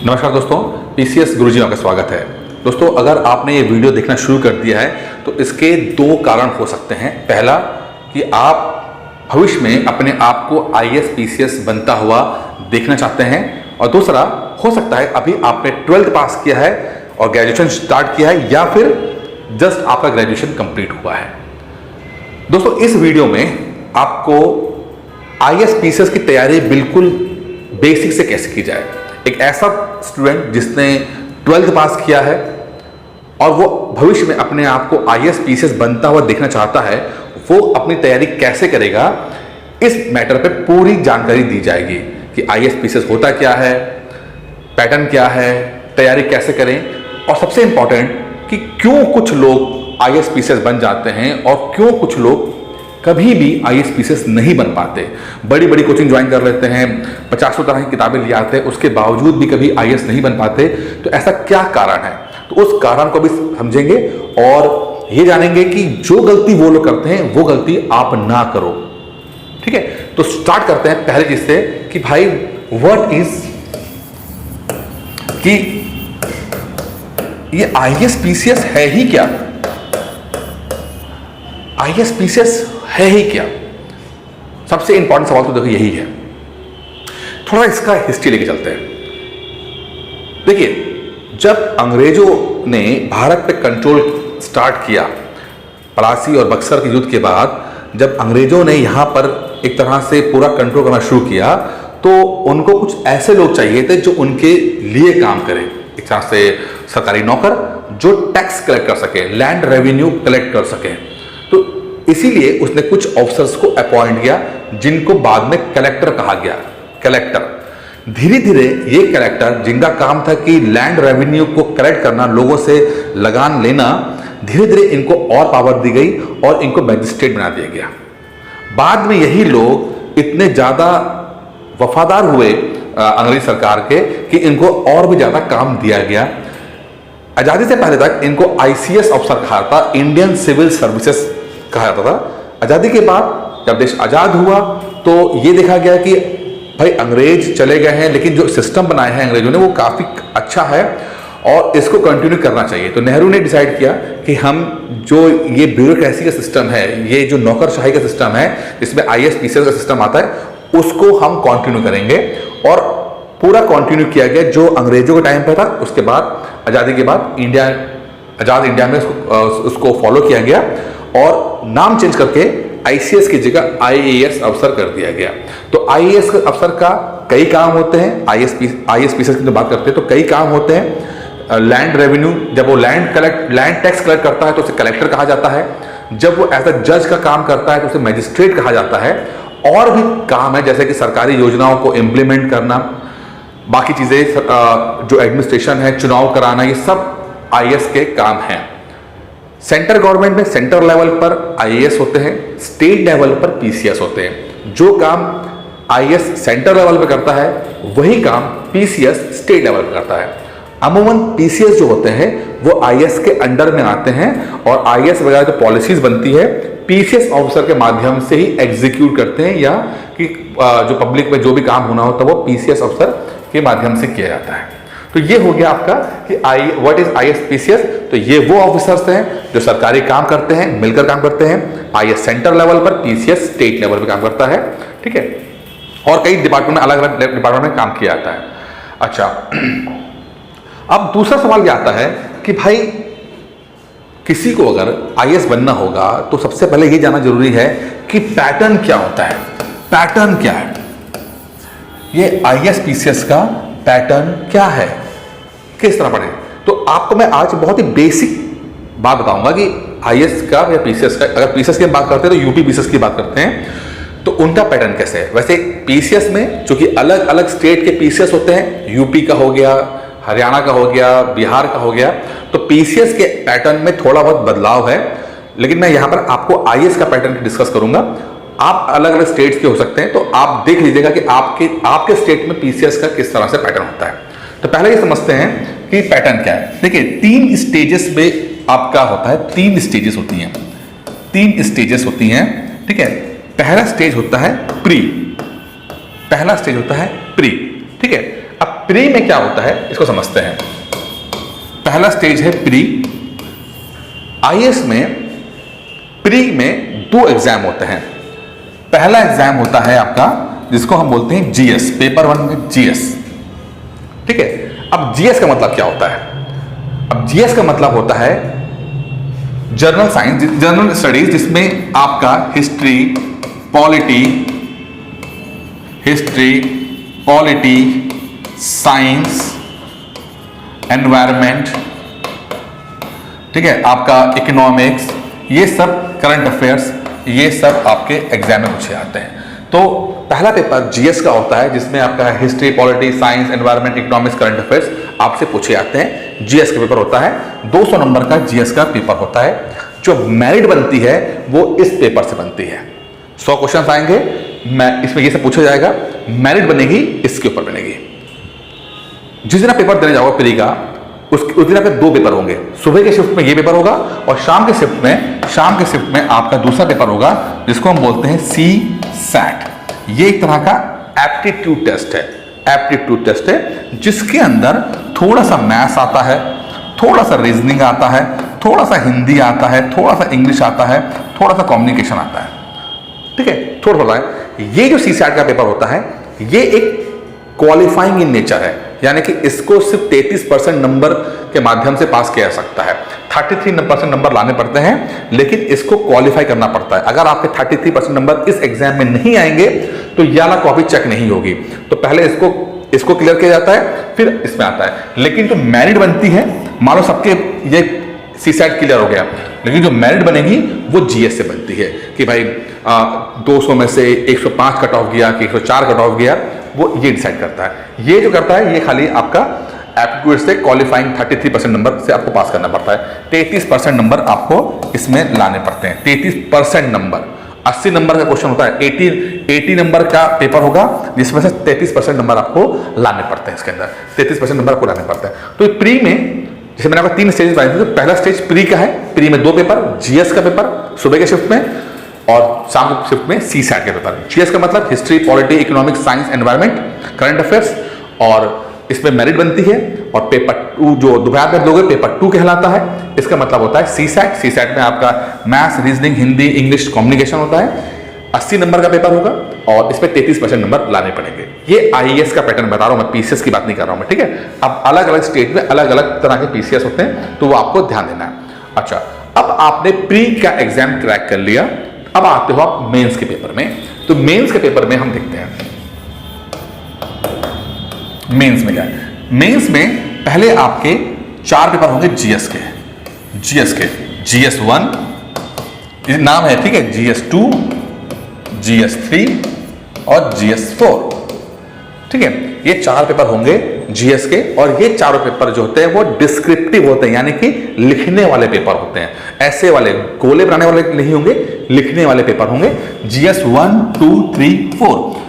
नमस्कार दोस्तों, पीसीएस गुरुजी का स्वागत है। दोस्तों, अगर आपने ये वीडियो देखना शुरू कर दिया है तो इसके दो कारण हो सकते हैं। पहला कि आप भविष्य में अपने आप को आईएएस पीसीएस बनता हुआ देखना चाहते हैं, और दूसरा हो सकता है अभी आपने 12th पास किया है और ग्रेजुएशन स्टार्ट किया है, या फिर जस्ट आपका ग्रेजुएशन कंप्लीट हुआ है। दोस्तों, इस वीडियो में आपको आईएएस पीसीएस की तैयारी बिल्कुल बेसिक से कैसे की जाए। एक ऐसा स्टूडेंट जिसने 12th पास किया है और वो भविष्य में अपने आप को आईएएस पीसीएस बनता हुआ देखना चाहता है, वो अपनी तैयारी कैसे करेगा, इस मैटर पे पूरी जानकारी दी जाएगी कि आईएएस पीसीएस होता क्या है, पैटर्न क्या है, तैयारी कैसे करें, और सबसे इंपॉर्टेंट कि क्यों कुछ लोग आईएएस पीसीएस बन जाते हैं और क्यों कुछ लोग कभी भी आईएएस पीसीएस नहीं बन पाते। बड़ी बड़ी कोचिंग ज्वाइन कर लेते हैं, 50 तरह की किताबें ले आते हैं, उसके बावजूद भी कभी आईएएस नहीं बन पाते। तो ऐसा क्या कारण है, तो उस कारण को भी समझेंगे और ये जानेंगे कि जो गलती वो लोग करते हैं वो गलती आप ना करो। ठीक है, तो स्टार्ट करते हैं पहले चीज से कि भाई व्हाट इज कि ये आईएएस पीसीएस है ही क्या। आईएएस पीसीएस है ही क्या, सबसे इंपॉर्टेंट सवाल तो देखो यही है। थोड़ा इसका हिस्ट्री लेके चलते हैं। देखिए, जब अंग्रेजों ने भारत पे कंट्रोल स्टार्ट किया, पलासी और बक्सर के युद्ध के बाद जब अंग्रेजों ने यहां पर एक तरह से पूरा कंट्रोल करना शुरू किया, तो उनको कुछ ऐसे लोग चाहिए थे जो उनके लिए काम करें। एक तरह से सरकारी नौकर जो टैक्स कलेक्ट कर सके, लैंड रेवेन्यू कलेक्ट कर सके। तो इसीलिए उसने कुछ ऑफिसर्स को अपॉइंट किया जिनको बाद में कलेक्टर कहा गया। कलेक्टर धीरे धीरे ये कलेक्टर, जिनका काम था कि लैंड रेवेन्यू को कलेक्ट करना, लोगों से लगान लेना, धीरे धीरे इनको और पावर दी गई और इनको मैजिस्ट्रेट बना दिया गया। बाद में यही लोग इतने ज्यादा वफादार हुए अंग्रेज सरकार के कि इनको और भी ज्यादा काम दिया गया। आजादी से पहले तक इनको आईसीएस अफसर कहा था, इंडियन सिविल सर्विसेज कहा जाता था। आजादी के बाद जब देश आजाद हुआ तो ये देखा गया कि भाई अंग्रेज चले गए हैं, लेकिन जो सिस्टम बनाया है अंग्रेजों ने वो काफी अच्छा है और इसको कंटिन्यू करना चाहिए। तो नेहरू ने डिसाइड किया कि हम जो ये ब्यूरोक्रेसी का सिस्टम है, ये जो नौकरशाही का सिस्टम है जिसमें आईएएस पीसीएस का सिस्टम आता है, उसको हम कंटिन्यू करेंगे। और पूरा कंटिन्यू किया गया जो अंग्रेजों के टाइम पे था। उसके बाद आजादी के बाद आजाद इंडिया में उसको फॉलो किया गया और नाम चेंज करके आईसीएस की जगह आईएएस अफसर कर दिया गया। तो आईएएस अफसर का कई काम होते हैं। आईएएस पीसीएस की बात करते हैं तो कई काम होते हैं। लैंड रेवेन्यू, जब वो लैंड टैक्स कलेक्ट करता है तो उसे कलेक्टर कहा जाता है। जब वो एज अ जज का काम करता है तो उसे मैजिस्ट्रेट कहा जाता है। और भी काम है जैसे कि सरकारी योजनाओं को इम्प्लीमेंट करना, बाकी चीजें जो एडमिनिस्ट्रेशन है, चुनाव कराना, ये सब आईएएस के काम हैं। सेंट्रल गवर्नमेंट में सेंटर लेवल पर आईएएस होते हैं, स्टेट लेवल पर पीसीएस होते हैं। जो काम आईएएस सेंटर लेवल पे करता है वही काम पीसीएस स्टेट लेवल पे करता है। अमूमन पीसीएस जो होते हैं वो आईएएस के अंडर में आते हैं और आईएएस वगैरह जो पॉलिसीज बनती है पीसीएस ऑफिसर के माध्यम से ही एग्जीक्यूट करते हैं, या कि जो पब्लिक में जो भी काम होना होता है वो पीसीएस ऑफिसर के माध्यम से किया जाता है। तो ये हो गया आपका कि व्हाट इज आईएएस पीसीएस। तो ये वो ऑफिसर्स हैं जो सरकारी काम करते हैं, मिलकर काम करते हैं। आईएएस सेंटर लेवल पर, पीसीएस स्टेट लेवल पर काम करता है। ठीक है, और कई डिपार्टमेंट में, अलग अलग डिपार्टमेंट में काम किया जाता है। अच्छा, अब दूसरा सवाल ये आता है कि भाई किसी को अगर आईएएस बनना होगा तो सबसे पहले ये जानना जरूरी है कि पैटर्न क्या होता है। पैटर्न क्या है, ये आईएएस पीसीएस का पैटर्न क्या है, किस तरह पढ़े। तो आपको मैं आज बहुत ही बेसिक बात बताऊंगा कि आईएएस का या पीसीएस का, अगर पीसीएस की बात करते हैं तो यूपी पीसीएस की बात करते हैं, तो उनका पैटर्न कैसे है। वैसे पीसीएस में चूंकि अलग अलग स्टेट के पीसीएस होते हैं, यूपी का हो गया, हरियाणा का हो गया, बिहार का हो गया, तो पीसीएस के पैटर्न में थोड़ा बहुत बदलाव है। लेकिन मैं यहां पर आपको आईएएस का पैटर्न डिस्कस करूंगा। आप अलग अलग स्टेट्स के हो सकते हैं, तो आप देख लीजिएगा कि आपके स्टेट में पीसीएस का किस तरह से पैटर्न होता है। तो पहले ये समझते हैं कि पैटर्न क्या है। देखिए, 3 स्टेजेस में आपका होता है, 3 स्टेजेस होती हैं, 3 स्टेजेस होती हैं। ठीक है, पहला स्टेज होता है प्री, ठीक है। अब प्री में क्या होता है इसको समझते हैं। पहला स्टेज है प्री। आईएएस में प्री में 2 एग्जाम होते हैं। पहला एग्जाम होता है आपका जिसको हम बोलते हैं जीएस, पेपर 1 में जीएस, ठीक है। अब जीएस का मतलब क्या होता है? अब जीएस का मतलब होता है जनरल साइंस, जनरल स्टडीज, जिसमें आपका हिस्ट्री, पॉलिटी, साइंस, एनवायरनमेंट, ठीक है, आपका इकोनॉमिक्स, ये सब करंट अफेयर्स, ये सब आपके एग्जाम में पूछे आते हैं। तो पहला पेपर जीएस का होता है जिसमें आपका history, polity, science, environment, economics, current affairs आपसे पूछे आते हैं। जीएस का पेपर होता है 200 नंबर का जीएस का पेपर होता है। जो मेरिट बनती है वो इस पेपर से बनती है। 100 क्वेश्चन आएंगे, इसमें ये सब पूछा जाएगा, मेरिट बनेगी इसके ऊपर बनेगी। जिस दिन आप पेपर देने जाओगे प्री का, उस दिन आपके 2 पेपर होंगे। सुबह के शिफ्ट में ये पेपर होगा और शाम के शिफ्ट में आपका दूसरा पेपर होगा जिसको हम बोलते हैं सी सैट। ये एक तरह का एप्टीट्यूड टेस्ट है जिसके अंदर थोड़ा सा मैथ्स आता है, थोड़ा सा रीजनिंग आता है, थोड़ा सा हिंदी आता है, थोड़ा सा इंग्लिश आता है, थोड़ा सा कम्युनिकेशन आता है, ठीक है, थोड़ा है। ये जो सी सैट का पेपर होता है ये एक क्वालिफाइंग इन नेचर है, यानी कि इसको सिर्फ 33% नंबर के माध्यम से पास किया जा सकता है। 33% नंबर लाने पड़ते हैं, लेकिन इसको क्वालिफाई करना पड़ता है। अगर आपके 33% नंबर इस एग्जाम में नहीं आएंगे तो ये वाला कॉपी चेक नहीं होगी। तो पहले इसको क्लियर किया जाता है, फिर इसमें आता है। लेकिन जो मेरिट बनती है, मान लो सबके ये सी सैट क्लियर हो गया, लेकिन जो मेरिट बनेगी वो जीएस से बनती है कि भाई 200 में से 105 कट ऑफ गया कि 104 कट ऑफ गया, वो ये डिसाइड करता है। ये जो करता है ये खाली आपका एप्टीट्यूड से क्वालिफाइंग 33% नंबर से आपको पास करना पड़ता है। 33% नंबर आपको इसमें लाने पड़ते हैं। 33% नंबर, 80 नंबर का क्वेश्चन होता है, 80 नंबर का पेपर होगा जिसमें से 33% नंबर आपको लाने पड़ते हैं। इसके अंदर 33% नंबर आपको लाने पड़ते हैं। तो प्री में जैसे मैंने आपको 3 स्टेज बताए थे, तो पहला स्टेज प्री का है। प्री में 2 पेपर, जीएस का पेपर सुबह के शिफ्ट में और शाम के शिफ्ट में सी सैट के पेपर। जीएस का मतलब history, polity, economics, science, environment, current affairs, और इसमें मेरिट बनती है। और पेपर 2 जो दोपहर में लोगे पेपर 2 कहलाता है। इसका मतलब होता है सी सैट। सी सैट में आपका maths, reasoning, Hindi, English, communication होता है। 80 नंबर का पेपर होगा और इसमें 33% नंबर लाने पड़ेंगे। ये आईएएस का पैटर्न बता रहा हूं मैं, पीसीएस की बात नहीं कर रहा हूं मैं, ठीक है। अब अलग अलग स्टेट में अलग अलग तरह के पीसीएस होते हैं, तो वो आपको ध्यान देना है। अच्छा, अब आपने प्री का एग्जाम क्रैक कर लिया, अब आते हो आप मेंस के पेपर में। तो मेंस के पेपर में हम देखते हैं मेंस में क्या है। मेंस में पहले आपके 4 पेपर होंगे जीएस के। जीएस 1 नाम है, ठीक है, जीएस 2, जीएस 3 और जीएस 4, ठीक है। ये 4 पेपर होंगे जीएस के, और ये चारों पेपर जो होते हैं वो डिस्क्रिप्टिव होते हैं, यानी कि लिखने वाले पेपर होते हैं। ऐसे वाले गोले बनाने वाले नहीं होंगे, लिखने वाले पेपर होंगे। जीएस 1, 2, 3, 4।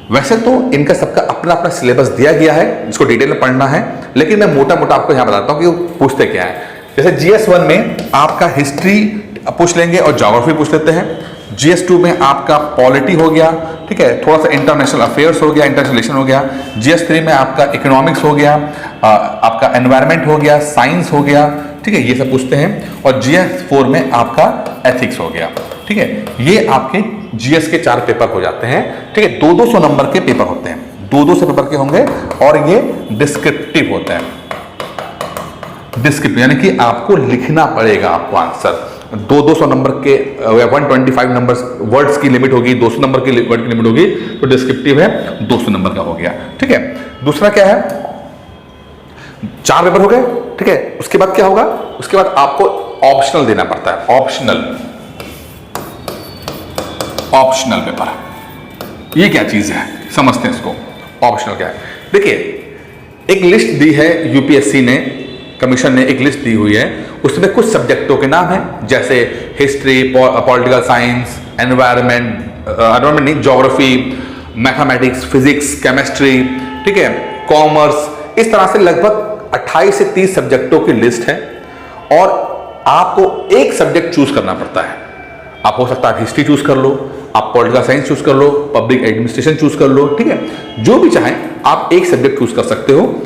वैसे तो इनका सबका अपना अपना सिलेबस दिया गया है जिसको डिटेल में पढ़ना है, लेकिन मैं मोटा मोटा आपको यहां बताता हूं कि वो पूछते क्या है। जैसे जीएस 1 में आपका हिस्ट्री पूछ लेंगे और ज्योग्राफी पूछ लेते हैं। जीएस 2 में आपका पॉलिटी हो गया, ठीक है, थोड़ा सा इंटरनेशनल अफेयर्स हो गया, इंटरनेशनल रिलेशन हो गया। जीएस 3 में आपका इकोनॉमिक्स हो गया, आपका एनवायरनमेंट हो गया, साइंस हो गया, ठीक है, ये सब पूछते हैं। और जीएस 4 में आपका एथिक्स हो गया, ठीक है। ये आपके जीएस के 4 पेपर हो जाते हैं, ठीक है। 200 नंबर के पेपर होते हैं, 200 पेपर के होंगे, और ये डिस्क्रिप्टिव होते हैं। डिस्क्रिप्टिव यानी कि आपको लिखना पड़ेगा आपको आंसर। 200 नंबर के 125 नंबर वर्ड्स की लिमिट होगी, 200 नंबर की वर्ड की लिमिट होगी, तो डिस्क्रिप्टिव है 200 नंबर का हो गया, ठीक है। दूसरा क्या है, 4 पेपर हो गए, ठीक है। उसके बाद क्या होगा, उसके बाद आपको ऑप्शनल देना पड़ता है। ऑप्शनल पेपर ये क्या चीज है, समझते हैं इसको। ऑप्शनल क्या है, देखिए एक लिस्ट दी है यूपीएससी ने, कमीशन ने एक लिस्ट दी हुई है, उसमें कुछ सब्जेक्टों के नाम हैं, जैसे हिस्ट्री, पॉलिटिकल साइंस, एनवायरनमेंट नहीं, ज्योग्राफी, मैथमेटिक्स, फिजिक्स, केमिस्ट्री, ठीक है, कॉमर्स। इस तरह से लगभग 28 से 30 सब्जेक्टों की लिस्ट है, और आपको एक सब्जेक्ट चूज करना पड़ता है। आप हो सकता है हिस्ट्री चूज कर लो, आप पॉलिटिकल साइंस चूज कर लो, पब्लिक एडमिनिस्ट्रेशन चूज कर लो, ठीक है, जो भी चाहें आप एक सब्जेक्ट चूज कर सकते हो।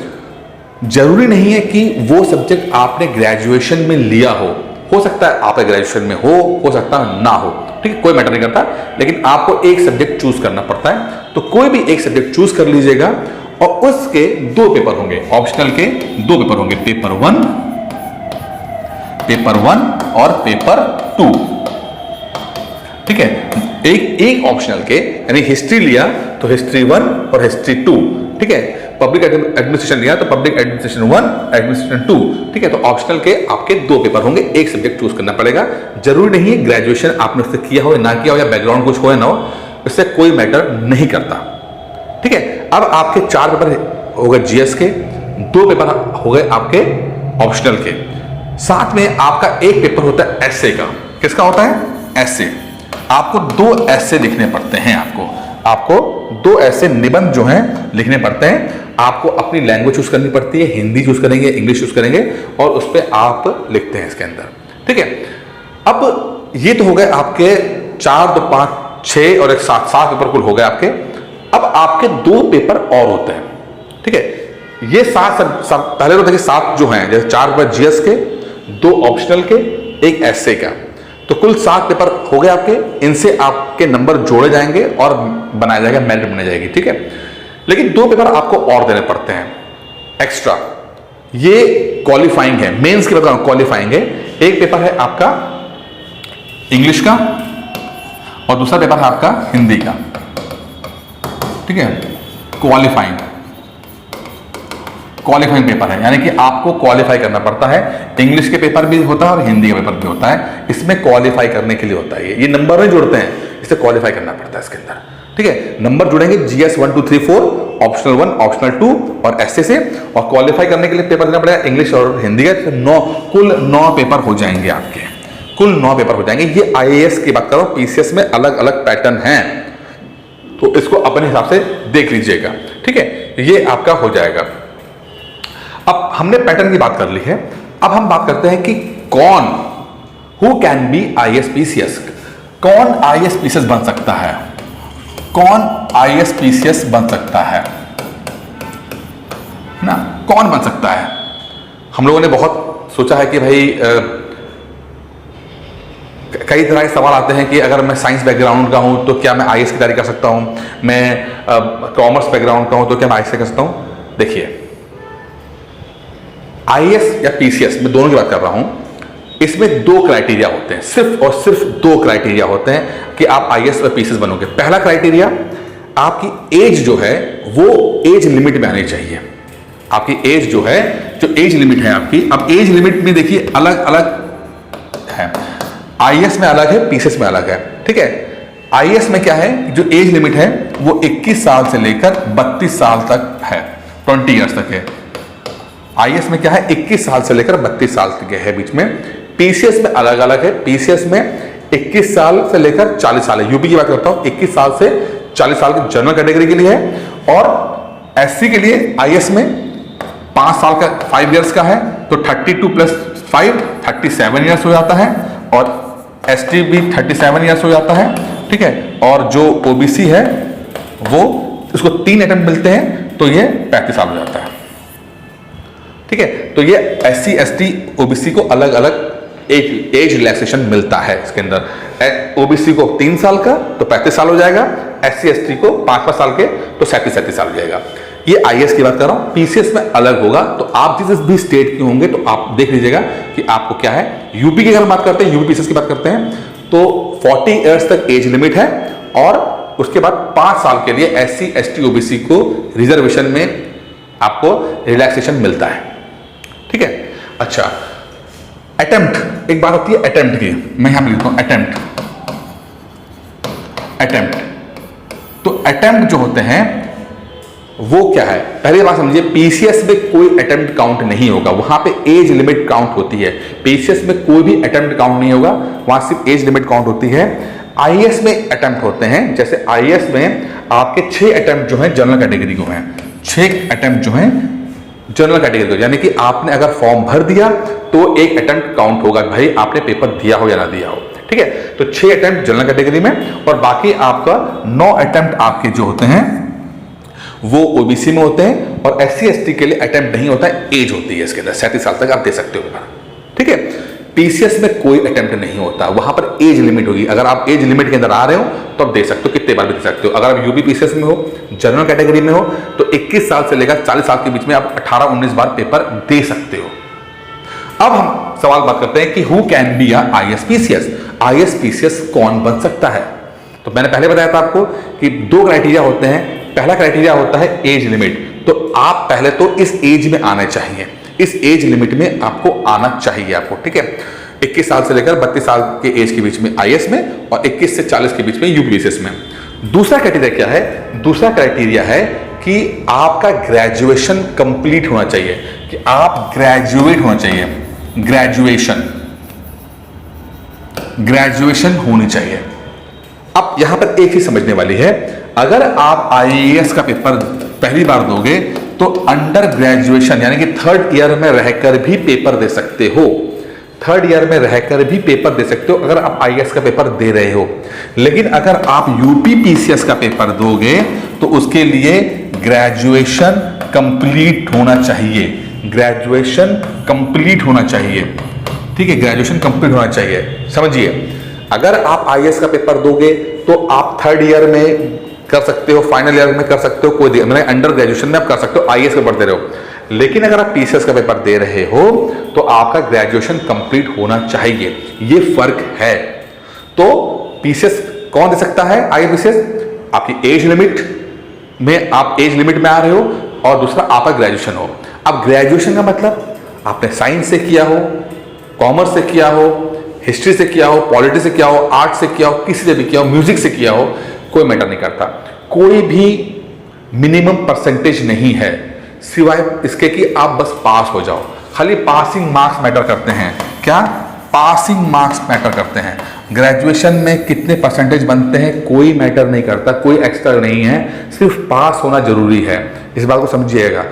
जरूरी नहीं है कि वो सब्जेक्ट आपने ग्रेजुएशन में लिया हो सकता है आपका ग्रेजुएशन में हो सकता है ना हो, ठीक है, कोई मैटर नहीं करता, लेकिन आपको एक सब्जेक्ट चूज करना पड़ता है। तो कोई भी एक सब्जेक्ट चूज कर लीजिएगा और उसके 2 पेपर होंगे, ऑप्शनल के 2 पेपर होंगे, पेपर 1 और पेपर 2, ठीक है। एक ऑप्शनल के यानी हिस्ट्री लिया तो हिस्ट्री 1 और हिस्ट्री 2, ठीक है। पब्लिक एडमिनिस्ट्रेशन लिया तो पब्लिक एडमिनिस्ट्रेशन 1, एडमिनिस्ट्रेशन 2, ठीक है। तो ऑप्शनल के आपके 2 पेपर होंगे, एक सब्जेक्ट चूज करना पड़ेगा। जरूरी नहीं है ग्रेजुएशन आपने उससे किया हो या ना किया हो या बैकग्राउंड कुछ हो या ना हो, इससे कोई मैटर नहीं करता, ठीक है। अब आपके 4 पेपर हो गए जीएस के, 2 पेपर हो गए आपके ऑप्शनल के, साथ में आपका एक पेपर होता है एसे का। किसका होता है? एसे। आपको 2 एसे लिखने पड़ते हैं, आपको 2 ऐसे निबंध जो हैं लिखने पड़ते हैं। आपको अपनी लैंग्वेज चूज करनी पड़ती है, हिंदी चूज करेंगे, इंग्लिश चूज करेंगे और उस पर आप लिखते हैं इसके अंदर, ठीक है। अब ये तो हो गए आपके 4, 2, 5, 6 और एक 7 पेपर कुल हो गए आपके। अब आपके 2 पेपर और होते हैं, ठीक है। ये 7 पहले तो देखिए 7 जो हैं, जैसे 4 पेपर जीएस के, 2 ऑप्शनल के, 1 एसे का, तो कुल 7 पेपर हो गए आपके। इनसे आपके नंबर जोड़े जाएंगे और बनाया जाएगा, मेरिट बनाई जाएगी, ठीक है। लेकिन 2 पेपर आपको और देने पड़ते हैं एक्स्ट्रा, ये क्वालिफाइंग है, मेंस की बात क्वालिफाइंग है। एक पेपर है आपका इंग्लिश का और दूसरा पेपर है आपका हिंदी का, ठीक है। क्वालिफाइंग पेपर है, यानी कि आपको क्वालिफाई करना पड़ता है। इंग्लिश के पेपर भी होता है और हिंदी का पेपर भी होता है, इसमें क्वालिफाई करने के लिए होता है। ये नंबर नहीं जुड़ते हैं, इसे क्वालिफाई करना पड़ता है इसके अंदर, ठीक है। नंबर जुड़ेंगे जीएस 1, 2, 3, 4, ऑप्शनल 1, ऑप्शनल 2 और एसए से, और क्वालिफाई करने के लिए पेपर देना पड़ेगा इंग्लिश और हिंदी का। कुल 9 पेपर हो जाएंगे आपके, कुल 9 पेपर हो जाएंगे। ये आईएएस की बात करो, पीसीएस में अलग अलग पैटर्न है, तो इसको अपने हिसाब से देख लीजिएगा, ठीक है। ये आपका हो जाएगा। अब हमने पैटर्न की बात कर ली है, अब हम बात करते हैं कि who can be IAS PCS, कौन आईएएस पीसीएस बन सकता है, कौन आईएएस पीसीएस बन सकता है ना, कौन बन सकता है। हम लोगों ने बहुत सोचा है कि भाई कई तरह के सवाल आते हैं कि अगर मैं साइंस बैकग्राउंड का हूं तो क्या मैं आईएएस की तैयारी कर सकता हूं, मैं कॉमर्स बैकग्राउंड का हूं तो क्या मैं आईएएस कर सकता हूं। देखिए, आईएएस या पीसीएस में दोनों की बात कर रहा हूं, इसमें 2 क्राइटेरिया होते हैं, सिर्फ और सिर्फ 2 क्राइटेरिया होते हैं कि आप आईएएस और पीसीएस बनोगे। पहला क्राइटेरिया, आपकी एज जो है वो एज लिमिट में आनी चाहिए। आपकी एज जो है, जो एज लिमिट है आपकी, अब एज लिमिट में देखिए अलग अलग है, आईएएस में अलग है, पीसीएस में अलग है, ठीक है। आईएएस में क्या है, जो एज लिमिट है वो 21 साल से लेकर 32 साल तक है, 20 ईयर्स तक है। आईएएस में क्या है, 21 साल से लेकर 32 साल तक है बीच में। पीसीएस में अलग अलग है, पीसीएस में 21 साल से लेकर 40 साल है, यूपी की बात करता हूं, 21 साल से 40 साल की जनरल कैटेगरी के लिए है। और एससी के लिए आईएएस में 5 साल का 5 इयर्स का है, तो 32 + 5 37 ईयर्स हो जाता है, और एसटी भी 37 ईयर्स हो जाता है, ठीक है। और जो ओबीसी है वो उसको 3 अटेम्प्ट मिलते हैं, तो ये 35 साल हो जाता है, ठीक है। तो ये एससी एसटी ओबीसी को अलग अलग एज रिलैक्सेशन मिलता है इसके अंदर। ओबीसी को 3 साल का तो 35 साल हो जाएगा, एससी एसटी को 5 साल के तो 37 साल हो जाएगा। ये आईएएस की बात कर रहा हूं, पीसीएस में अलग होगा। तो आप जिस भी स्टेट के होंगे तो आप देख लीजिएगा कि आपको क्या है। यूपी की अगर बात करते हैं, यूपी पीसीएस की बात करते हैं, तो 40 ईयर्स तक एज लिमिट है, और उसके बाद 5 साल के लिए एससी एसटी ओबीसी को रिजर्वेशन में आपको रिलैक्सेशन मिलता है, ठीक है। अच्छा, अटेम्प्ट, एक बात होती है अटेम्प्ट की, मैं यहां पे लिखता हूं अटेम्प्ट। तो अटेम्प्ट जो होते हैं वो क्या है, पहली बात समझिए, पीसीएस में कोई अटेम्प्ट काउंट नहीं होगा, वहां पे एज लिमिट काउंट होती है। पीसीएस में कोई भी अटेम्प्ट काउंट नहीं होगा, वहां सिर्फ एज लिमिट काउंट होती है। आईएएस में अटेम्प्ट होते हैं, जैसे आईएएस में आपके 6 अटेम्प्ट जो है जनरल कैटेगरी को हैं, 6 अटेम्प्ट जो है जनरल कैटेगरी को, यानी कि आपने अगर फॉर्म भर दिया तो 1 अटेम्प्ट काउंट होगा, भाई आपने पेपर दिया हो या ना दिया हो, ठीक है। तो 6 अटेम्प्ट जनरल कैटेगरी में, और बाकी आपका 9 अटेम्प्ट आपके जो होते हैं वो ओबीसी में होते हैं, और SC ST के लिए अटेम्प्ट नहीं होता है, एज होती है इसके अंदर 37 साल तक आप दे सकते हो पेपर, ठीक है। PCS में कोई अटेम्प्ट नहीं होता, वहां पर एज लिमिट होगी। अगर आप एज लिमिट के अंदर आ रहे हो तो आप दे सकते हो, कितने बार भी दे सकते हो। अगर आप यूपी PCS में हो, जनरल कैटेगरी में हो, तो 21 साल से लेकर 40 साल के बीच में आप 18-19 बार पेपर दे सकते हो। अब हम सवाल बात करते हैं कि who can be a ISPCS, ISPCS कौन बन सकता है। तो मैंने पहले बताया था आपको कि 2 क्राइटेरिया होते हैं। पहला क्राइटेरिया होता है एज लिमिट, तो आप पहले तो इस एज में आने चाहिए, इस एज लिमिट में आपको आना चाहिए आपको, ठीक है। 21 साल से लेकर 32 साल के एज के बीच में IS में, और 21 से 40 के बीच में UPSS में। दूसरा क्राइटेरिया क्या है? दूसरा क्राइटेरिया है कि आपका ग्रेजुएशन कंप्लीट होना चाहिए, कि आप ग्रेजुएट होना चाहिए, ग्रेजुएशन होनी चाहिए। अब यहां पर एक चीज समझने वाली है, अगर आप IAS का पेपर पहली बार दोगे तो अंडर ग्रेजुएशन यानी कि 3rd ईयर में रहकर भी पेपर दे सकते हो, 3rd ईयर में रहकर भी पेपर दे सकते हो अगर आप IAS का पेपर दे रहे हो। लेकिन अगर आप UP PCS का पेपर दोगे तो उसके लिए ग्रेजुएशन कंप्लीट होना चाहिए, ग्रेजुएशन कंप्लीट होना चाहिए, ठीक है, ग्रेजुएशन कंप्लीट होना चाहिए। समझिए, अगर आप IAS का पेपर दोगे तो आप 3rd ईयर में कर सकते हो, फाइनल ईयर में कर सकते हो, कोई मतलब अंडर ग्रेजुएशन में आप कर सकते हो, IAS का पेपर दे रहे हो। लेकिन अगर आप PCS का पेपर दे रहे हो तो आपका ग्रेजुएशन कंप्लीट होना चाहिए, ये फर्क है। तो PCS कौन दे सकता है? ISPCS आपकी एज लिमिट में, आप एज लिमिट में आ रहे हो, और दूसरा आपका ग्रेजुएशन हो। अब ग्रेजुएशन का मतलब आपने साइंस से किया हो, कॉमर्स से किया हो, हिस्ट्री से किया हो, पॉलिटिक्स से किया हो, आर्ट से किया हो, किसी से भी किया हो, म्यूजिक से किया हो, कोई मैटर नहीं करता। कोई भी मिनिमम परसेंटेज नहीं है सिवाय इसके कि आप बस पास हो जाओ। खाली पासिंग मार्क्स मैटर करते हैं। क्या? पासिंग मार्क्स मैटर करते हैं। ग्रेजुएशन में कितने परसेंटेज बनते हैं कोई मैटर नहीं करता, कोई एक्स्ट्रा नहीं है, सिर्फ पास होना जरूरी है। इस बात को समझिएगा,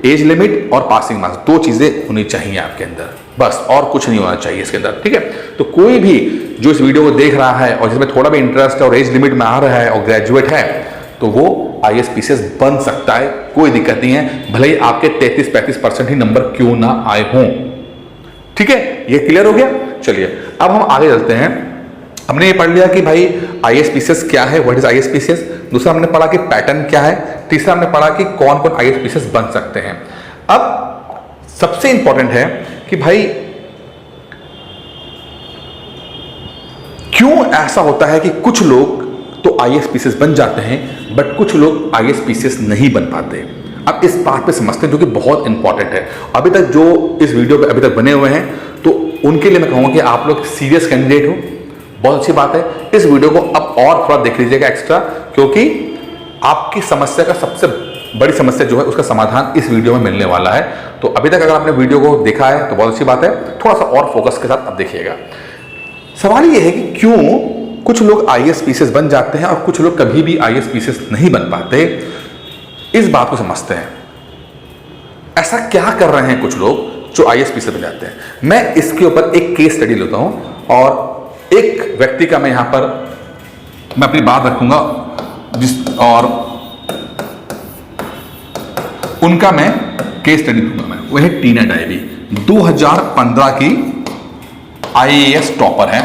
एज लिमिट और पासिंग मार्क्स 2 चीजें होनी चाहिए आपके अंदर, बस, और कुछ नहीं होना चाहिए इसके अंदर, ठीक है। तो कोई भी जो इस वीडियो को देख रहा है और जिसमें थोड़ा भी इंटरेस्ट है और एज लिमिट में आ रहा है और ग्रेजुएट है, तो वो ISPCS बन सकता है, कोई दिक्कत नहीं है, भले ही आपके 33-35% ही नंबर क्यों ना आए हों, ठीक है। ये क्लियर हो गया? चलिए अब हम आगे चलते हैं। हमने ये पढ़ लिया कि भाई ISPCS क्या है, व्हाट इज ISPCS। दूसरा हमने पढ़ा कि पैटर्न क्या है। तीसरा हमने पढ़ा कि कौन कौन ISPCS बन सकते हैं। अब सबसे इंपॉर्टेंट है कि भाई क्यों ऐसा होता है कि कुछ लोग तो ISPCS बन जाते हैं बट कुछ लोग ISPCS नहीं बन पाते। अब इस बात पे समझते हैं जो कि बहुत इंपॉर्टेंट है। अभी तक जो इस वीडियो पे अभी तक बने हुए हैं तो उनके लिए मैं कहूँगा कि आप लोग सीरियस कैंडिडेट हो, बहुत अच्छी बात है। इस वीडियो को अब और थोड़ा देख लीजिएगा एक्स्ट्रा, क्योंकि आपकी समस्या का सबसे बड़ी समस्या जो है उसका समाधान इस वीडियो में मिलने वाला है। तो अभी तक अगर आपने वीडियो को देखा है तो बहुत अच्छी बात है, थोड़ा सा और फोकस के साथ अब देखिएगा। सवाल ये है कि क्यों कुछ लोग ISPCS बन जाते हैं और कुछ लोग कभी भी ISPCS नहीं बन पाते। इस बात को समझते हैं, ऐसा क्या कर रहे हैं कुछ लोग जो ISPCS बन जाते हैं। मैं इसके ऊपर एक केस स्टडी लेता हूं और एक व्यक्ति का मैं यहां पर मैं अपनी बात रखूंगा और उनका मैं केस स्टडी दूंगा। मैं वह है टीना डायबी, 2015 की IAS टॉपर है,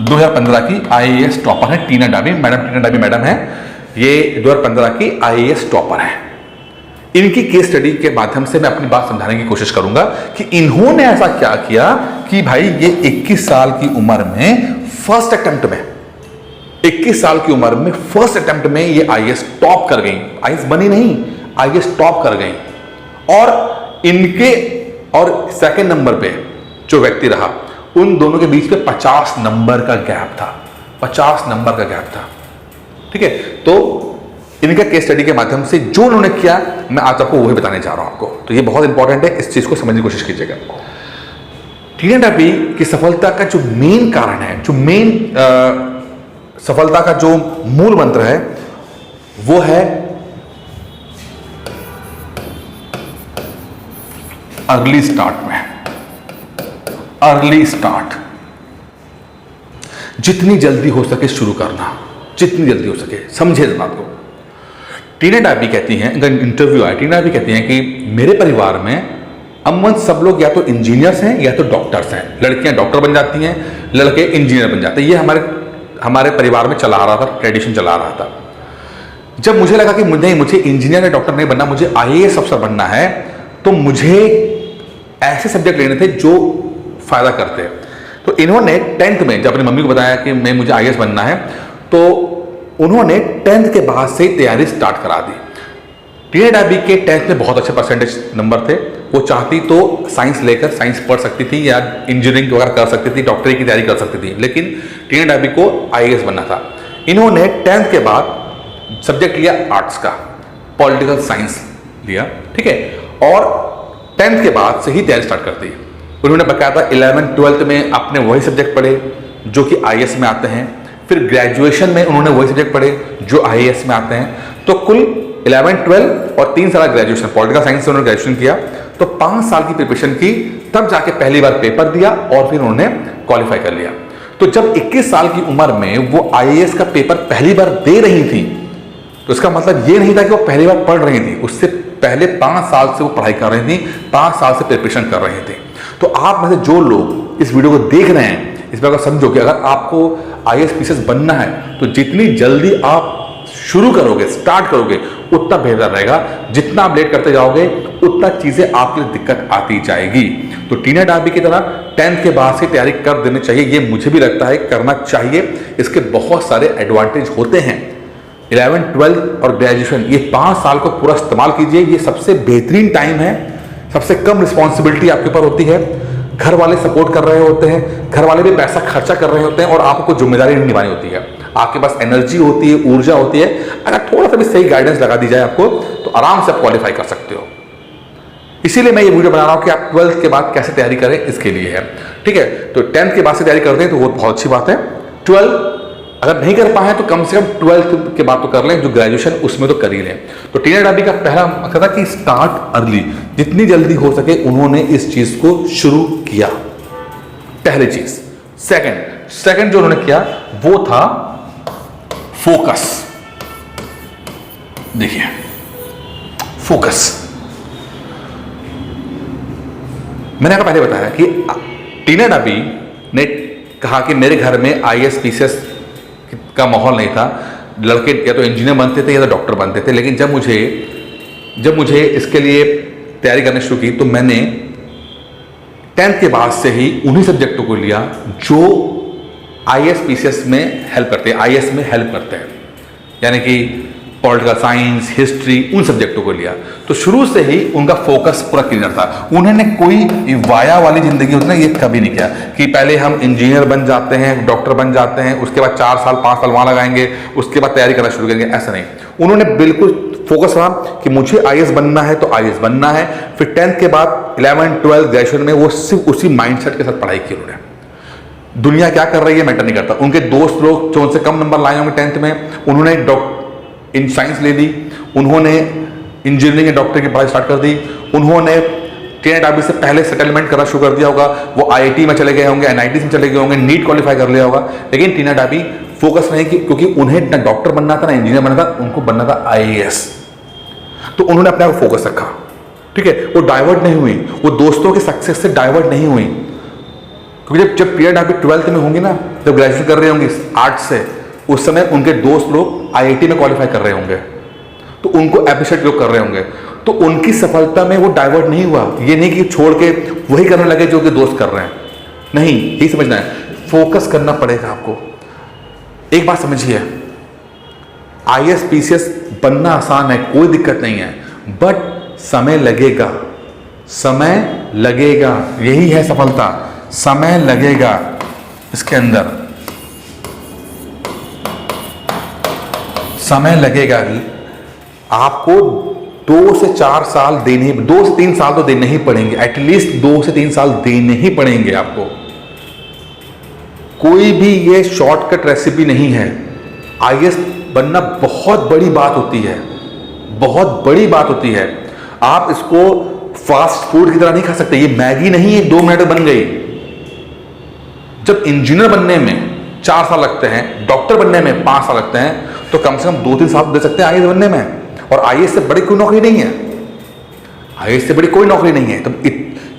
2015 की IAS टॉपर है टीना डायबी मैडम। टीना डायबी मैडम है, ये 2015 की IAS टॉपर है। इनकी केस स्टडी के माध्यम से मैं अपनी बात समझाने की कोशिश करूंगा कि इन्होंने ऐसा क्या किया कि भाई ये 21 साल की उम्र में फर्स्ट अटेम्प्ट में 21 साल की उम्र में फर्स्ट अटेम्प्ट में ये IAS टॉप कर गई। IAS बनी नहीं, IAS टॉप कर गई। और इनके और सेकंड नंबर पे जो व्यक्ति रहा, उन दोनों के बीच में 50 नंबर का गैप था, 50 नंबर का गैप था, ठीक है। तो इनका केस स्टडी के माध्यम से जो उन्होंने किया मैं आज आपको वही बताने जा रहा हूं आपको। तो ये बहुत इंपॉर्टेंट है, इस चीज को समझने की कोशिश कीजिएगा। टीना डायबी की सफलता का जो मेन कारण है, जो मेन सफलता का जो मूल मंत्र है वो है अर्ली स्टार्ट में, अर्ली स्टार्ट। जितनी जल्दी हो सके शुरू करना, जितनी जल्दी हो सके। समझे इस बात को। टीना डाबी कहती हैं, इनका इंटरव्यू आया, टीना डाबी कहती हैं कि मेरे परिवार में अमूमन सब लोग या तो इंजीनियर्स हैं या तो डॉक्टर्स हैं। लड़कियां डॉक्टर बन जाती हैं, लड़के इंजीनियर बन जाते हैं। ये हमारे परिवार में चला आ रहा था, ट्रेडिशन चला आ रहा था। जब मुझे लगा कि मुझे इंजीनियर या डॉक्टर नहीं बनना, मुझे आईएएस अफसर बनना है, तो मुझे ऐसे सब्जेक्ट लेने थे जो फायदा करते। तो इन्होंने 10th में जब अपनी मम्मी को बताया कि मुझे आईएएस बनना है, तो उन्होंने 10th के बाद से तैयारी स्टार्ट करा दी। टीना डाबी के 10th में बहुत अच्छे परसेंटेज नंबर थे। वो चाहती तो साइंस लेकर साइंस पढ़ सकती थी या इंजीनियरिंग वगैरह कर सकती थी, डॉक्टरी की तैयारी कर सकती थी, लेकिन टीना डाबी को आईएएस बनना था। इन्होंने 10th के बाद सब्जेक्ट लिया आर्ट्स का, पॉलिटिकल साइंस लिया, ठीक है, और 10th के बाद से ही तैयारी स्टार्ट कर दी। उन्होंने बकायदा 11th 12th में अपने वही सब्जेक्ट पढ़े जो कि आईएएस में आते हैं। फिर ग्रेजुएशन में उन्होंने वही सब्जेक्ट पढ़े जो आईएएस में आते हैं। तो कुल 11 12 और 3 साल ग्रेजुएशन, पॉलिटिकल साइंस से उन्होंने ग्रेजुएशन किया। तो 5 साल की प्रिपरेशन की, तब जाके पहली बार पेपर दिया और फिर उन्होंने क्वालिफाई कर लिया। तो जब 21 साल की उम्र में वो आईएएस का पेपर पहली बार दे रही थी, तो इसका मतलब ये नहीं था कि वो पहली बार पढ़ रही थी, उससे पहले 5 साल से वो पढ़ाई कर रही थी, 5 साल से प्रिपरेशन कर रहे थे। तो आप में से जो लोग इस वीडियो को देख रहे हैं, इस बात को समझो कि अगर आपको आईएएस पीसीएस बनना है, तो जितनी जल्दी आप शुरू करोगे, स्टार्ट करोगे, उतना बेहतर रहेगा। जितना आप लेट करते जाओगे, उतना चीजें आपके लिए दिक्कत आती जाएगी। तो टीना डाबी की तरह 10th के बाद से तैयारी कर देनी चाहिए, ये मुझे भी लगता है करना चाहिए। इसके बहुत सारे एडवांटेज होते हैं। 11 12 और ग्रेजुएशन, ये 5 साल को पूरा इस्तेमाल कीजिए। ये सबसे बेहतरीन टाइम है, सबसे कम रिस्पॉन्सिबिलिटी आपके ऊपर होती है। घर वाले सपोर्ट कर रहे होते हैं, घर वाले भी पैसा खर्चा कर रहे होते हैं, और आपको जिम्मेदारी नहीं निभानी होती है। आपके पास एनर्जी होती है, ऊर्जा होती है। अगर थोड़ा सा भी सही गाइडेंस लगा दी जाए आपको, तो आराम से आप क्वालिफाई कर सकते हो। इसीलिए मैं ये वीडियो बना रहा हूं कि आप 12th के बाद कैसे तैयारी करें, इसके लिए है, ठीक है। तो 10th के बाद से तैयारी करते हैं तो वो बहुत अच्छी बात है। 12 अगर नहीं कर पाए तो कम से कम 12th के बाद तो कर लें, जो ग्रेजुएशन उसमें तो कर ही लें। तो टीना डाबी का पहला मकसद था कि स्टार्ट अर्ली, जितनी जल्दी हो सके उन्होंने इस चीज को शुरू किया, पहली चीज। सेकंड जो उन्होंने किया वो था फोकस। देखिए, फोकस मैंने आपको पहले बताया कि टीना डाबी ने कहा कि मेरे घर में आईएएस पीसीएस का माहौल नहीं था, लड़के या तो इंजीनियर बनते थे या तो डॉक्टर बनते थे। लेकिन जब मुझे इसके लिए तैयारी करनी शुरू की, तो मैंने 10th के बाद से ही उन्हीं सब्जेक्टों को लिया जो आईएएस पीसीएस में हेल्प करते हैं, आईएएस में हेल्प करते हैं, यानी कि पॉलिटिकल साइंस, हिस्ट्री, उन सब्जेक्टों को लिया। तो शुरू से ही उनका फोकस पूरा क्लियर था। उन्होंने कोई वाया वाली जिंदगी होती है ये कभी नहीं किया कि पहले हम इंजीनियर बन जाते हैं, डॉक्टर बन जाते हैं, उसके बाद 4 साल 5 साल वहां लगाएंगे, उसके बाद तैयारी करना शुरू करेंगे। ऐसा नहीं, उन्होंने बिल्कुल फोकस रहा कि मुझे आईएएस बनना है तो आईएएस बनना है। फिर 10th के बाद 11 12 ग्रेजुएशन में वो सिर्फ उसी माइंडसेट के साथ पढ़ाई की। उन्होंने दुनिया क्या कर रही है मैटर नहीं करता। उनके दोस्त लोग जो उनसे कम नंबर लाए होंगे 10th में, उन्होंने इन साइंस ले ली, उन्होंने इंजीनियरिंग डॉक्टर की पढ़ाई स्टार्ट कर दी, उन्होंने टीना डाबी से पहले सेटलमेंट करना शुरू कर दिया होगा, वो आईआईटी में चले गए होंगे, एनआईटी में चले गए होंगे, नीट क्वालिफाई कर लिया होगा। लेकिन टीना डाबी फोकस नहीं की, क्योंकि उन्हें ना डॉक्टर बनना था ना इंजीनियर बनना था, उनको बनना था आईएएस। तो उन्होंने अपने आप फोकस रखा, ठीक है। वो डाइवर्ट नहीं हुई, वो दोस्तों के सक्सेस से डाइवर्ट नहीं हुई। क्योंकि जब टीना डाबी 12th में होंगी ना, जब ग्रेजुएशन कर रहे होंगे आर्ट्स से, उस समय उनके दोस्त लोग आईआईटी में क्वालिफाई कर रहे होंगे, तो उनको अप्रिशिएट लोग कर रहे होंगे। तो उनकी सफलता में वो डाइवर्ट नहीं हुआ। ये नहीं कि छोड़ के वही करने लगे जो उनके दोस्त कर रहे हैं, नहीं, यही समझना है। फोकस करना पड़ेगा आपको। एक बात समझिए, आईएएस पीसीएस बनना आसान है, कोई दिक्कत नहीं है, बट समय लगेगा, समय लगेगा, यही है सफलता, समय लगेगा इसके अंदर, समय लगेगा। आपको 2 से 4 साल देने, 2 से 3 साल तो देने ही पड़ेंगे, एटलीस्ट 2 से 3 साल देने ही पड़ेंगे आपको। कोई भी ये शॉर्टकट रेसिपी नहीं है। आईएएस बनना बहुत बड़ी बात होती है, बहुत बड़ी बात होती है। आप इसको फास्ट फूड की तरह नहीं खा सकते। ये मैगी नहीं है 2 मिनट में बन गई। जब इंजीनियर बनने में 4 साल लगते हैं, डॉक्टर बनने में 5 साल लगते हैं, तो कम से कम 2-3 साल दे सकते हैं आईएएस बनने में। और आईएएस से बड़ी कोई नौकरी नहीं है, आईएएस से बड़ी कोई नौकरी नहीं है। तो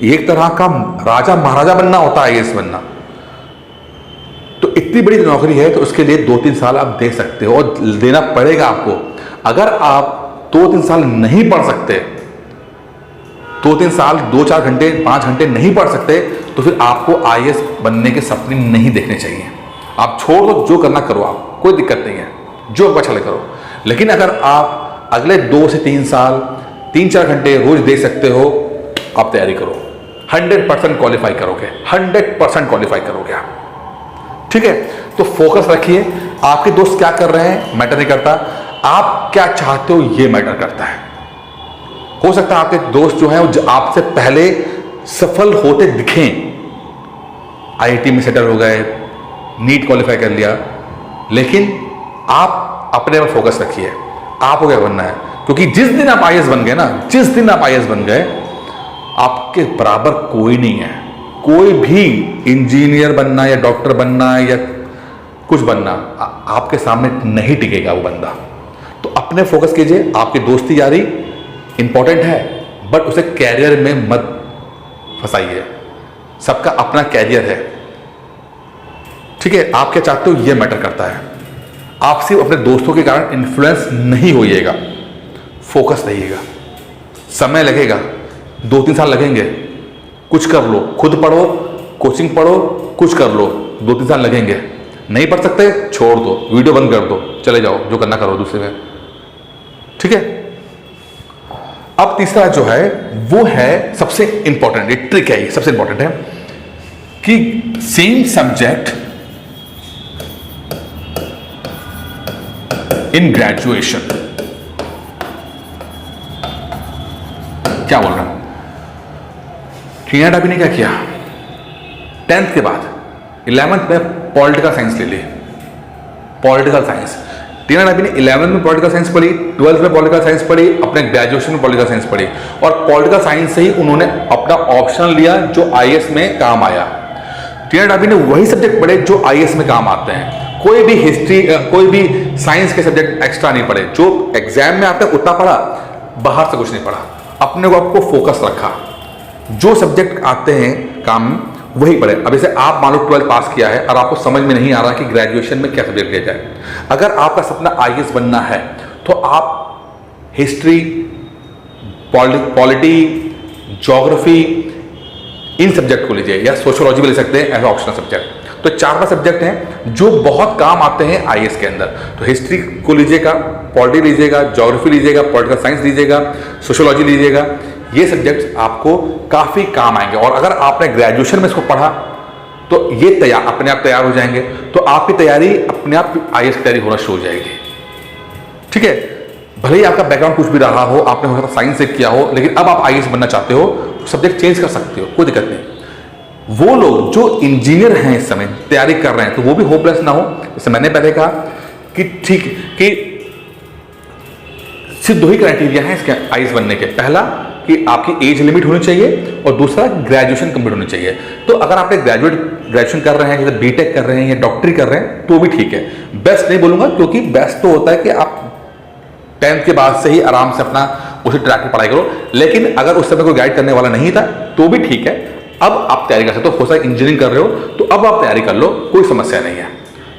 एक तरह का राजा महाराजा बनना होता है आईएएस बनना। तो इतनी बड़ी नौकरी है, तो उसके लिए 2-3 साल आप दे सकते हो और देना पड़ेगा आपको। अगर आप 2-3 साल नहीं पढ़ सकते, 2-3 साल 2-4 घंटे 5 घंटे नहीं पढ़ सकते, तो फिर आपको आईएएस बनने के सपने नहीं देखने चाहिए। आप छोड़ दो, जो करना करो, आप कोई दिक्कत नहीं है, जो अच्छा लगे करो। लेकिन अगर आप अगले 2 से 3 साल 3-4 घंटे रोज दे सकते हो, आप तैयारी करो, 100% क्वालिफाई करोगे, 100% क्वालिफाई करोगे आप। ठीक है, तो फोकस रखिए। आपके दोस्त क्या कर रहे हैं मैटर नहीं करता, आप क्या चाहते हो ये मैटर करता है। हो सकता है आपके दोस्त जो हैं वो आपसे पहले सफल होते दिखें, आईआईटी में सेटल हो गए, नीट क्वालिफाई कर लिया, लेकिन आप अपने पर फोकस रखिए, आपको क्या बनना है। क्योंकि जिस दिन आप आईएएस बन गए ना, जिस दिन आप आईएएस बन गए, आपके बराबर कोई नहीं है। कोई भी इंजीनियर बनना या डॉक्टर बनना या कुछ बनना आपके सामने नहीं टिकेगा वो बंदा। तो अपने फोकस कीजिए। आपकी दोस्ती यारी इंपॉर्टेंट है, बट उसे कैरियर में मत फंसाइए। सबका अपना कैरियर है, ठीक है। आप क्या चाहते हो ये मैटर करता है। आप सिर्फ अपने दोस्तों के कारण इन्फ्लुएंस नहीं होइएगा, फोकस रहिएगा। समय लगेगा, 2-3 साल लगेंगे, कुछ कर लो, खुद पढ़ो, कोचिंग पढ़ो, कुछ कर लो, 2-3 साल लगेंगे। नहीं पढ़ सकते, छोड़ दो, वीडियो बंद कर दो, चले जाओ, जो करना करो दूसरे में, ठीक है। अब तीसरा जो है वो है सबसे इंपॉर्टेंट, एक ट्रिक है, ये सबसे इंपॉर्टेंट है कि सेम सब्जेक्ट इन ग्रेजुएशन। क्या बोल रहा हूं, टीना डाबी ने क्या किया, 10th के बाद 11th में पॉलिटिकल साइंस ले ली। पॉलिटिकल साइंस टीना डाबी ने 11th में पॉलिटिकल साइंस पढ़ी, 12th में पॉलिटिकल साइंस पढ़ी, अपने ग्रेजुएशन में पॉलिटिकल साइंस पढ़ी, और पॉलिटिकल साइंस से ही उन्होंने अपना ऑप्शन लिया जो आईएएस में काम आया। टीना डाबी ने वही सब्जेक्ट पढ़े जो आईएएस में काम आते हैं। कोई भी हिस्ट्री, कोई भी साइंस के सब्जेक्ट एक्स्ट्रा नहीं पढ़े, जो एग्जाम में आते हैं उतना पढ़ा, बाहर से कुछ नहीं पढ़ा। अपने को आपको फोकस रखा, जो सब्जेक्ट आते हैं काम वही पढ़े। अब जैसे आप मान लो 12th पास किया है और आपको समझ में नहीं आ रहा कि ग्रेजुएशन में क्या सब्जेक्ट लिया जाए। अगर आपका सपना आईएएस बनना है तो आप हिस्ट्री, पॉलिटी, ज्योग्राफी, इन सब्जेक्ट को लीजिए, या सोशियोलॉजी भी ले सकते हैं एज ऑप्शनल सब्जेक्ट। तो 4-5 सब्जेक्ट हैं जो बहुत काम आते हैं आईएएस के अंदर। तो हिस्ट्री को लीजिएगा, पॉलिटी लीजिएगा, ज्योग्राफी लीजिएगा, पॉलिटिकल साइंस लीजिएगा, सोशियोलॉजी लीजिएगा। ये सब्जेक्ट्स आपको काफ़ी काम आएंगे। और अगर आपने ग्रेजुएशन में इसको पढ़ा तो ये अपने आप तैयार हो जाएंगे, तो आपकी तैयारी अपने आप आईएएस की तैयारी होना शुरू हो जाएगी, ठीक है। भले ही आपका बैकग्राउंड कुछ भी रहा हो, आपने हो सकता साइंस से किया हो, लेकिन अब आप आईएएस बनना चाहते हो तो सब्जेक्ट चेंज कर सकते हो, कोई दिक्कत नहीं। वो लोग जो इंजीनियर हैं इस समय तैयारी कर रहे हैं, तो वो भी होपलेस ना हो। जैसे मैंने पहले कहा कि ठीक कि सिर्फ 2 ही क्राइटेरिया हैं इसके आईएएस बनने के। पहला कि आपकी एज लिमिट होनी चाहिए, और दूसरा ग्रेजुएशन कंप्लीट होनी चाहिए। तो अगर आप ग्रेजुएशन कर रहे हैं, जैसे बीटेक कर रहे हैं या डॉक्टरी कर रहे हैं, तो भी ठीक है। बेस्ट नहीं बोलूंगा, क्योंकि बेस्ट तो होता है कि आप 10th के बाद से ही आराम से अपना उसी ट्रैक पर पढ़ाई करो। लेकिन अगर उस समय कोई गाइड करने वाला नहीं था तो भी ठीक है, अब आप तैयारी कर सकते हो। हो सकता है इंजीनियरिंग कर रहे हो तो अब आप तैयारी कर लो, कोई समस्या नहीं है।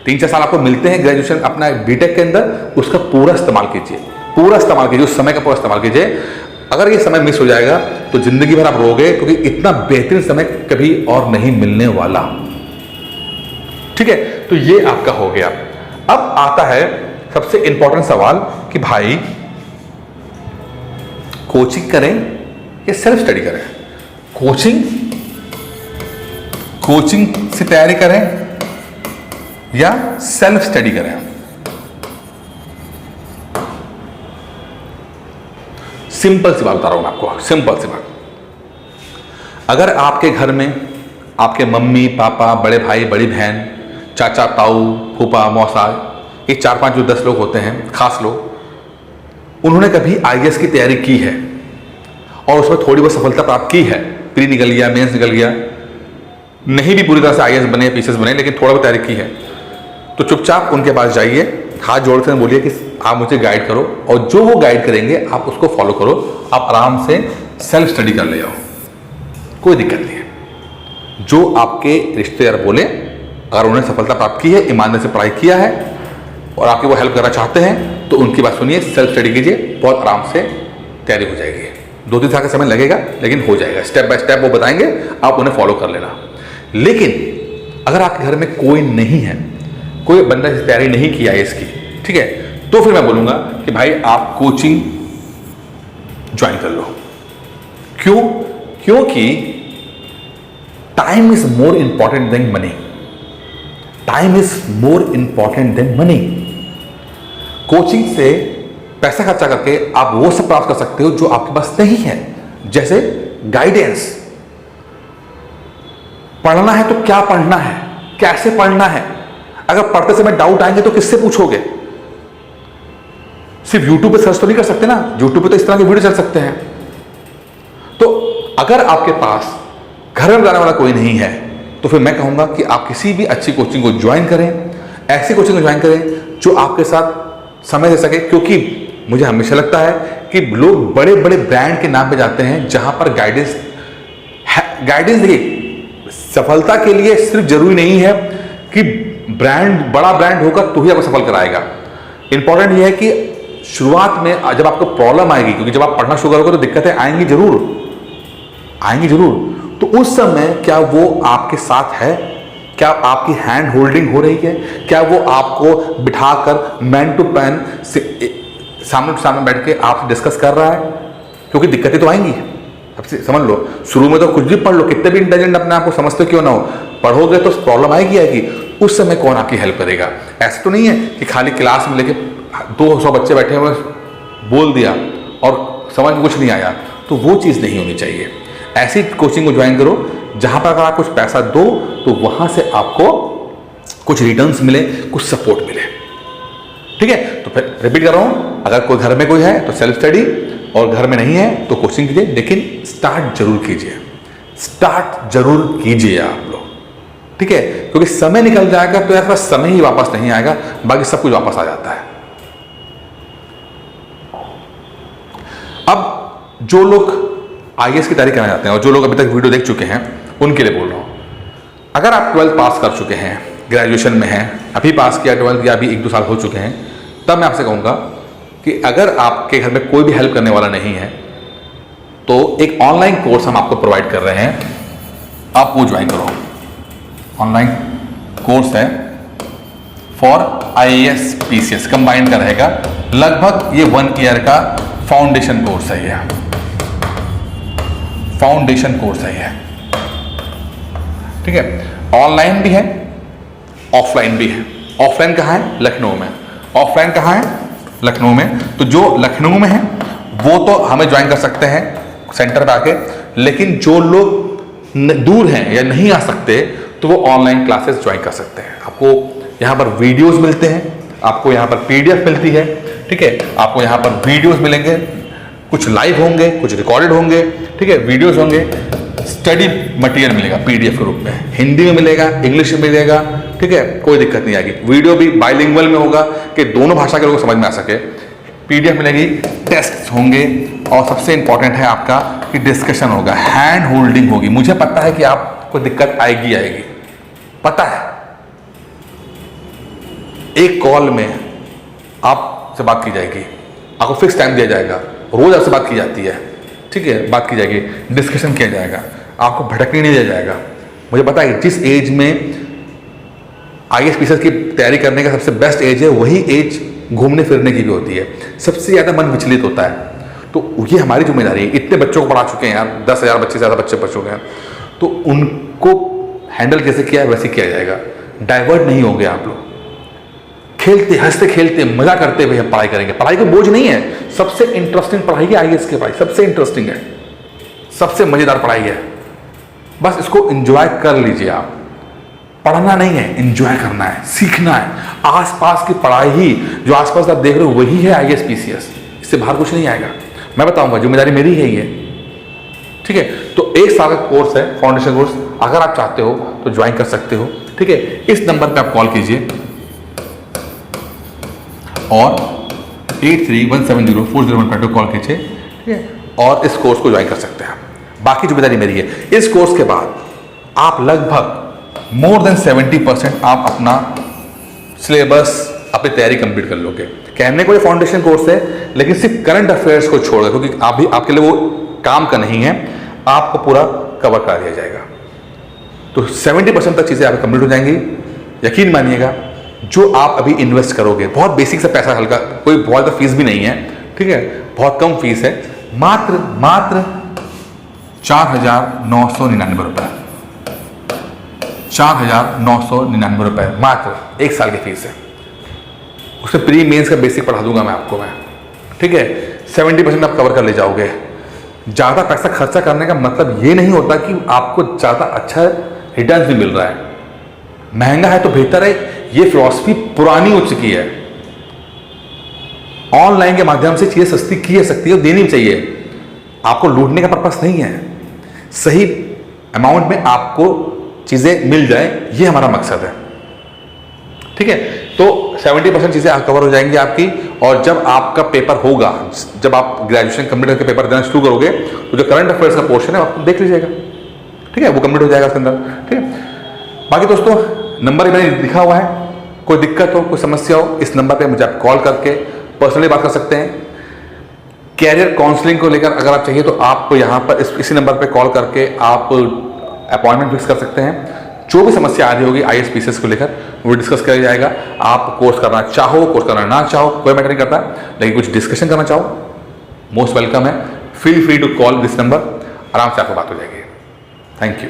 3-4 साल आपको मिलते हैं ग्रेजुएशन अपना बीटेक के अंदर, उसका पूरा इस्तेमाल कीजिए, पूरा इस्तेमाल कीजिए, उस समय का पूरा इस्तेमाल कीजिए। अगर ये समय मिस हो जाएगा तो जिंदगी भर आप रोगे, क्योंकि इतना बेहतरीन समय कभी और नहीं मिलने वाला, ठीक है। तो ये आपका हो गया। अब आता है सबसे इंपॉर्टेंट सवाल कि भाई कोचिंग करें या सेल्फ स्टडी करें। कोचिंग से तैयारी करें या सेल्फ स्टडी करें। सिंपल सी बात बता रहा हूं मैं आपको, सिंपल सी बात। अगर आपके घर में आपके मम्मी पापा, बड़े भाई बड़ी बहन, चाचा ताऊ, फूफा मौसा, ये 4-5 जो 10 लोग होते हैं खास लोग, उन्होंने कभी आईएएस की तैयारी की है और उसमें थोड़ी बहुत सफलता प्राप्त की है, प्री निकल गया, मेंस निकल गया, नहीं भी पूरी तरह से आईएएस बने, पीसीएस बने, लेकिन थोड़ा बहुत तैयारी की है, तो चुपचाप उनके पास जाइए, हाथ जोड़ कर बोलिए कि आप मुझे गाइड करो और जो वो गाइड करेंगे आप उसको फॉलो करो, आप आराम से सेल्फ स्टडी कर ले जाओ, कोई दिक्कत नहीं है। जो आपके रिश्तेदार बोले, अगर उन्होंने सफलता प्राप्त की है, ईमानदारी से पढ़ाई किया है और आपकी वो हेल्प करना चाहते हैं, तो उनकी बात सुनिए, सेल्फ स्टडी कीजिए, बहुत आराम से तैयारी हो जाएगी। 2-3 साल का समय लगेगा लेकिन हो जाएगा, स्टेप बाय स्टेप वो बताएंगे, आप उन्हें फॉलो कर लेना। लेकिन अगर आपके घर में कोई नहीं है, कोई बंदा इस तैयारी नहीं किया है इसकी, ठीक है, तो फिर मैं बोलूंगा कि भाई आप कोचिंग ज्वाइन कर लो। क्यों? क्योंकि time is more important than money. Time is more important than money. Coaching से पैसा खर्चा करके आप वो सब प्राप्त कर सकते हो जो आपके पास नहीं है, जैसे गाइडेंस। पढ़ना है तो क्या पढ़ना है, कैसे पढ़ना है, अगर पढ़ते समय डाउट आएंगे तो किससे पूछोगे? सिर्फ YouTube पे सर्च तो नहीं कर सकते ना, YouTube पे तो इस तरह के वीडियो चल सकते हैं। तो अगर आपके पास घर में बनाने वाला कोई नहीं है तो फिर मैं कहूंगा कि आप किसी भी अच्छी कोचिंग को ज्वाइन करें, ऐसी कोचिंग को ज्वाइन करें जो आपके साथ समय दे सके। क्योंकि मुझे हमेशा लगता है कि लोग बड़े बड़े ब्रांड के नाम पे जाते हैं जहां पर गाइडेंस देखिए, सफलता के लिए सिर्फ जरूरी नहीं है कि ब्रांड बड़ा ब्रांड होगा तो ही आपको सफल कराएगा। इंपॉर्टेंट यह है कि शुरुआत में जब आपको प्रॉब्लम आएगी, क्योंकि जब आप पढ़ना शुरू करोगे तो दिक्कतें आएंगी जरूर, तो उस समय क्या वो आपके साथ है? क्या आपकी हैंड होल्डिंग हो रही है? क्या वो आपको बिठाकर मैन टू मैन सामने टू सामने बैठ के आपसे डिस्कस कर रहा है? क्योंकि दिक्कतें तो आएंगी। अब समझ लो, शुरू में तो कुछ भी पढ़ लो, कितने भी इंटेलिजेंट अपने आप को समझते क्यों ना हो, पढ़ोगे तो प्रॉब्लम आएगी। उस समय कौन आपकी हेल्प करेगा? ऐसा तो नहीं है कि खाली क्लास में लेके 200 बच्चे बैठे हुए बोल दिया और समझ में कुछ नहीं आया, तो वो चीज़ नहीं होनी चाहिए। ऐसी कोचिंग को ज्वाइन करो जहां पर अगर आप कुछ पैसा दो तो वहां से आपको कुछ रिटर्न्स मिले, कुछ सपोर्ट मिले। ठीक है, तो फिर रिपीट कर रहा हूं, अगर कोई घर में कोई है तो सेल्फ स्टडी, और घर में नहीं है तो कोचिंग कीजिए, लेकिन स्टार्ट जरूर कीजिए आप लोग। ठीक है, क्योंकि समय निकल जाएगा तो यार समय ही वापस नहीं आएगा, बाकी सब कुछ वापस आ जाता है। अब जो लोग IAS की तैयारी करना चाहते हैं और जो लोग अभी तक वीडियो देख चुके हैं उनके लिए बोल रहा हूं, अगर आप 12th पास कर चुके हैं, ग्रेजुएशन में हैं, अभी पास किया 12th या अभी 1-2 साल हो चुके हैं, तब मैं आपसे कहूंगा कि अगर आपके घर में कोई भी हेल्प करने वाला नहीं है तो एक ऑनलाइन कोर्स हम आपको प्रोवाइड कर रहे हैं, आप वो ज्वाइन करो। ऑनलाइन कोर्स है फॉर IAS PCS, कंबाइंड का रहेगा, लगभग ये 1 ईयर का फाउंडेशन कोर्स है। ये फाउंडेशन कोर्स है ये, ठीक है। ऑनलाइन भी है, ऑफलाइन भी है। ऑफलाइन कहाँ है? लखनऊ में। ऑफलाइन कहाँ है? लखनऊ में। तो जो लखनऊ में है वो तो हमें ज्वाइन कर सकते हैं सेंटर पे आके, लेकिन जो लोग दूर हैं या नहीं आ सकते तो वो ऑनलाइन क्लासेस ज्वाइन कर सकते हैं। आपको यहाँ पर वीडियोस मिलते हैं, आपको यहाँ पर PDF मिलती है, ठीक है, आपको यहाँ पर वीडियोस मिलेंगे, कुछ लाइव होंगे, कुछ रिकॉर्डेड होंगे, ठीक है, वीडियोस होंगे, स्टडी मटेरियल मिलेगा PDF के रूप में, हिंदी में मिलेगा, इंग्लिश में मिलेगा, ठीक है, कोई दिक्कत नहीं आएगी। वीडियो भी बाइलिंगुअल में होगा कि दोनों भाषा के लोगों को समझ में आ सके, PDF मिलेगी, टेस्ट होंगे, और सबसे इंपॉर्टेंट है आपका कि डिस्कशन होगा, हैंड होल्डिंग होगी। मुझे पता है कि आपको दिक्कत आएगी, पता है। एक कॉल में आपसे बात की जाएगी, आपको फिक्स टाइम दिया जाएगा, रोज आपसे बात की जाती है, ठीक है, बात की जाएगी, डिस्कशन किया जाएगा, आपको भटकने नहीं दिया जाएगा। मुझे पता है जिस एज में IAS PCS की तैयारी करने का सबसे बेस्ट एज है, वही एज घूमने फिरने की भी होती है, सबसे ज़्यादा मन विचलित होता है। तो ये हमारी जिम्मेदारी है। इतने बच्चों को पढ़ा चुके हैं यार, 10,000 बच्चे से ज़्यादा बच्चे पढ़ चुके हैं, तो उनको हैंडल कैसे किया है वैसे किया जाएगा। डाइवर्ट नहीं होंगे आप लोग, खेलते हंसते खेलते मजा करते हुए हम पढ़ाई करेंगे। पढ़ाई का बोझ नहीं है, सबसे इंटरेस्टिंग पढ़ाई है IAS की पढ़ाई, सबसे इंटरेस्टिंग है, सबसे मजेदार पढ़ाई है। बस इसको एंजॉय कर लीजिए आप। पढ़ना नहीं है, एंजॉय करना है, सीखना है। आसपास की पढ़ाई ही, जो आसपास आप देख रहे हो वही है IAS PCS, इससे बाहर कुछ नहीं आएगा। मैं बताऊंगा, जिम्मेदारी मेरी है ये, ठीक है। तो 1 साल का कोर्स है, फाउंडेशन कोर्स, अगर आप चाहते हो तो ज्वाइन कर सकते हो, ठीक है। इस नंबर पे आप कॉल कीजिए और 83170401 पर कॉल कीजिए, ठीक है, और इस कोर्स को ज्वाइन कर सकते हैं। बाकी जिम्मेदारी मेरी है। इस कोर्स के बाद आप लगभग मोर देन 70% आप अपना सिलेबस, अपनी तैयारी कंप्लीट कर लोगे। कहने को ये फाउंडेशन कोर्स है, लेकिन सिर्फ करंट अफेयर्स को छोड़, क्योंकि आप भी आपके लिए वो काम का नहीं है, आपको पूरा कवर करा दिया जाएगा। तो 70% तक चीज़ें आपकी कंप्लीट हो जाएंगी। यकीन मानिएगा, जो आप अभी इन्वेस्ट करोगे, बहुत बेसिक से पैसा, हल्का, कोई बहुत ज़्यादा फीस भी नहीं है, ठीक है, बहुत कम फीस है, मात्र 4,999 रुपये, 4,999 रुपये मात्र 1 साल की फीस है। उसमें प्री मेंस का बेसिक पढ़ा दूंगा मैं आपको, ठीक है। 70% आप कवर कर ले जाओगे। ज़्यादा पैसा खर्चा करने का मतलब ये नहीं होता कि आपको ज़्यादा अच्छा रिटर्न भी मिल रहा है। महंगा है तो बेहतर है, ये फिलॉसफी पुरानी हो चुकी है। ऑनलाइन के माध्यम से चीज़ें सस्ती की जा सकती है और देनी चाहिए। आपको लूटने का पर्पस नहीं है, सही अमाउंट में आपको चीज़ें मिल जाए, ये हमारा मकसद है, ठीक है। तो 70% चीज़ें कवर हो जाएंगी आपकी। और जब आपका पेपर होगा, जब आप ग्रेजुएशन कंप्लीट करके पेपर देना शुरू करोगे, तो जो करंट अफेयर्स का पोर्शन है आप देख लीजिएगा, ठीक है, वो कंप्लीट हो जाएगा उसके अंदर, ठीक है। बाकी दोस्तों, नंबर मैंने लिखा हुआ है, कोई दिक्कत हो, कोई समस्या हो, इस नंबर पे मुझे आप कॉल करके पर्सनली बात कर सकते हैं। कैरियर काउंसलिंग को लेकर अगर आप चाहिए तो आप यहाँ पर इसी नंबर पे कॉल करके आप अपॉइंटमेंट फिक्स कर सकते हैं। जो भी समस्या आ रही होगी IAS PCS को लेकर, वो डिस्कस किया जाएगा। आप कोर्स करना चाहो, कोर्स करना ना चाहो, कोई मैटर नहीं करता, लेकिन कुछ डिस्कशन करना चाहो, मोस्ट वेलकम है। Feel free to call this number, आराम से आपको बात हो जाएगी। Thank you.